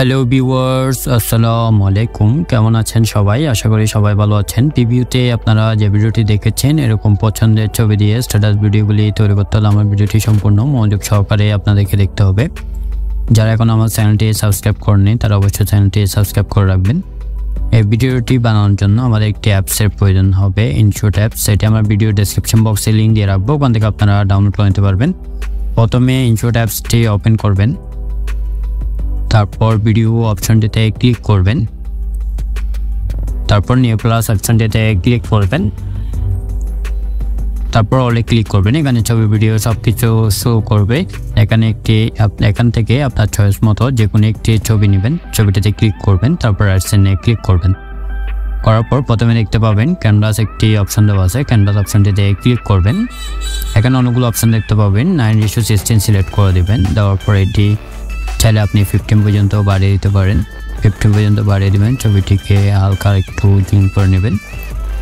Hello viewers, আসসালামু আলাইকুম। কেমন আছেন সবাই? আশা করি সবাই ভালো আছেন। প্রিভিউতে আপনারা যে ভিডিওটি দেখেছেন এরকম পছন্দের ছবি দিয়ে স্ট্যাটাস ভিডিওগুলি তৈরি করতে হলে আমার ভিডিওটি সম্পূর্ণ মনোযোগ সহকারে আপনাদেরকে দেখতে হবে। যারা এখন আমার চ্যানেলটি সাবস্ক্রাইব করেননি তারা অবশ্যই চ্যানেলটি সাবস্ক্রাইব করে রাখবেন। এই ভিডিওটি বানানোর জন্য আমাদের একটি অ্যাপসের প্রয়োজন হবে, ইনশট অ্যাপস। সেটি আমার ভিডিও ডেসক্রিপশন বক্সে লিঙ্ক দিয়ে রাখবো, ওখান থেকে আপনারা ডাউনলোড করে নিতে পারবেন। প্রথমে ইনশট অ্যাপসটি ওপেন করবেন, তারপর ভিডিও অপশনটিতে ক্লিক করবেন, তারপর নিউ প্লাস অপশনটিতে ক্লিক করবেন, তারপর অলে ক্লিক করবেন। এখানে ছবি ভিডিও সবকিছু শো করবে। এখান থেকে আপনার চয়েস মতো যে কোনো একটি ছবি নেবেন, ছবিটাতে ক্লিক করবেন, তারপর অ্যাডসেন্সে ক্লিক করবেন। করার পর প্রথমে দেখতে পাবেন ক্যানভাস একটি অপশন দেওয়া আছে, ক্যানভাস অপশনটিতে ক্লিক করবেন। এখানে অনেকগুলো অপশন দেখতে পাবেন, 9:16 সিলেক্ট করে দেবেন। দেওয়ার পর এটি চাইলে আপনি 15 পর্যন্ত বাড়িয়ে দিতে পারেন। 15 পর্যন্ত বাড়িয়ে দেবেন, ছবিটিকে হালকা একটু জুম করে নেবেন।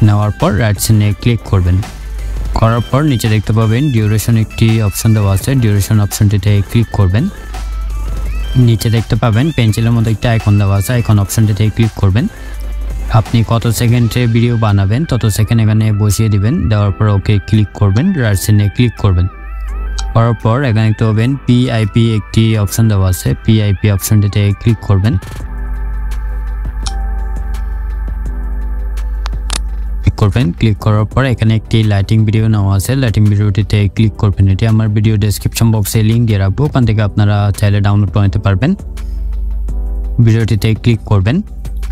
নেওয়ার পর অ্যাডসেন্সে ক্লিক করবেন। করার পর নিচে দেখতে পাবেন ডিউরেশন একটি অপশন দেওয়া আছে, ডিউরেশন অপশনটিতে ক্লিক করবেন। নিচে দেখতে পাবেন পেন্সিলের মধ্যে একটা আইকন দেওয়া আছে, আইকন অপশনটিতে ক্লিক করবেন। আপনি কত সেকেন্ডে ভিডিও বানাবেন তত সেকেন্ড এখানে বসিয়ে দিবেন। দেওয়ার পর ওকে ক্লিক করবেন, অ্যাডসেন্সে ক্লিক করবেন। করার পর এখানে দেখতে পাবেন পিআইপি একটি অপশন দেওয়া আছে, পিআইপি অপশনটিতে ক্লিক করবেন। ক্লিক করার পর এখানে একটি লাইটিং ভিডিও নেওয়া আছে, লাইটিং ভিডিওটিতে ক্লিক করবেন। এটি আমার ভিডিও ডেসক্রিপশন বক্সে লিঙ্ক দিয়ে রাখবো, ওখান থেকে আপনারা চাইলে ডাউনলোড করে নিতে পারবেন। ভিডিওটিতে ক্লিক করবেন,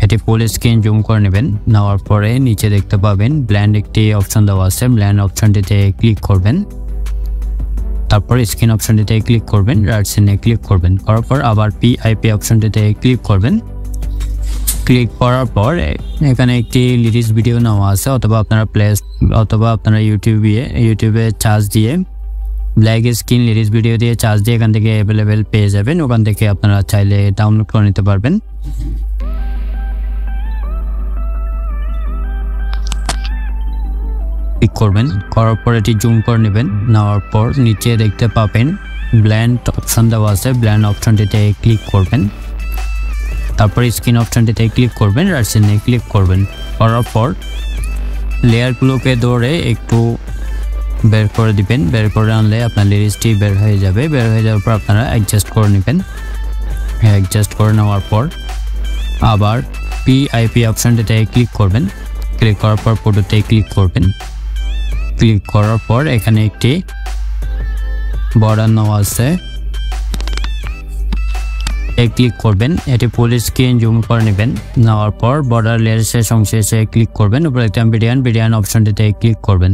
এটি ফুল স্ক্রিন জুম করে নেবেন। নেওয়ার পরে নিচে দেখতে পাবেন ব্ল্যান্ড একটি অপশন দেওয়া আছে, ব্ল্যান্ড অপশনটিতে ক্লিক করবেন। তারপর স্ক্রিন অপশনটিতে ক্লিক করবেন, অ্যাডসেন্সে ক্লিক করবেন। করার পর আবার পিআইপি অপশনটিতে ক্লিক করবেন। ক্লিক করার পর এখানে একটি লিরিক্স ভিডিও নেওয়া আছে, অথবা আপনারা ইউটিউবে চার্জ দিয়ে ব্ল্যাক স্ক্রিন লিরিক্স ভিডিও দিয়ে চার্জ দিয়ে এখান থেকে অ্যাভেলেবেল পেয়ে যাবেন। ওখান থেকে আপনারা চাইলে ডাউনলোড করে নিতে পারবেন। ক্লিক করবেন, করার পর এটি জুম করে নেবেন। নেওয়ার পর নিচে দেখতে পাবেন ব্ল্যান্ড অপশন দেওয়া আছে, ব্ল্যান্ড অপশনটিতে ক্লিক করবেন। তারপর স্ক্রিন অপশনটিতে ক্লিক করবেন, অ্যাডসেন্সে ক্লিক করবেন। করার পর লেয়ারগুলোকে ধরে একটু বের করে দিবেন, বের করে আনলে আপনার লিরিক্সটি বের হয়ে যাবে। বের হয়ে যাওয়ার পর আপনারা অ্যাডজাস্ট করে নেবেন। অ্যাডজাস্ট করে নেওয়ার পর আবার পিআইপি অপশনটিতে ক্লিক করবেন। ক্লিক করার পর ফটোতে ক্লিক করবেন। ক্লিক করার পর এখানে একটি বর্ডার নেওয়া আছে, ক্লিক করবেন। এটি ফুল স্ক্রিন জুম করে নেবেন। নেওয়ার পর বর্ডার লেয়ার শেষ অংশে এসে ক্লিক করবেন। উপরে একটা বিডিয়ান অপশনটিতে ক্লিক করবেন।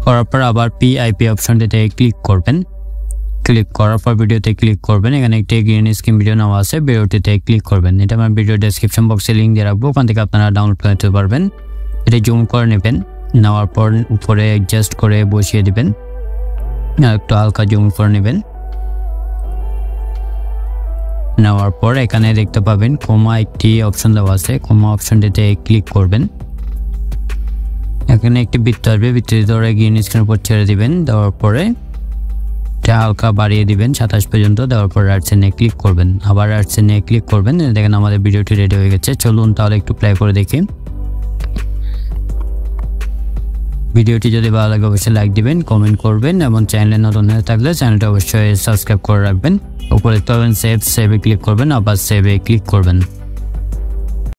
করার পর আবার পিআইপি অপশনটিতে ক্লিক করবেন। ক্লিক করার পর ভিডিওতে ক্লিক করবেন। এখানে একটি গ্রিন স্ক্রিন ভিডিও নেওয়া আছে, ভিডিওটিতে ক্লিক করবেন। এটা আমার ভিডিও ডেসক্রিপশন বক্সে লিঙ্ক দিয়ে রাখবো, ওখান থেকে আপনারা ডাউনলোড করে নিতে পারবেন। এটি জুম করে নেবেন। নেওয়ার পর উপরে অ্যাডজাস্ট করে বসিয়ে দিবেন, একটু হালকা জুম করে নেবেন। নেওয়ার পর এখানে দেখতে পাবেন কোমা একটি অপশন দেওয়া আছে, কোমা অপশনটিতে ক্লিক করবেন। এখানে একটি বৃত্ত আসবে, বৃত্তটি ধরে গ্রিন স্ক্রিনের উপর ছেড়ে দিবেন। দেওয়ার পরে হালকা বাড়িয়ে দিবেন 27 পর্যন্ত। দেওয়ার পর অ্যাডসেন্সে ক্লিক করবেন, আবার অ্যাডসেন্সে ক্লিক করবেন। দেখেন আমাদের ভিডিওটি রেডি হয়ে গেছে। চলুন তাহলে একটু প্লে করে দেখি। ভিডিওটি যদি ভালো লাগে অবশ্যই লাইক দিবেন, কমেন্ট করবেন এবং চ্যানেলে নতুন হয়ে থাকলে চ্যানেলটা অবশ্যই সাবস্ক্রাইব করে রাখবেন। উপরে দেখতে পাবেন সেভে ক্লিক করবেন, আবার সেভে ক্লিক করবেন।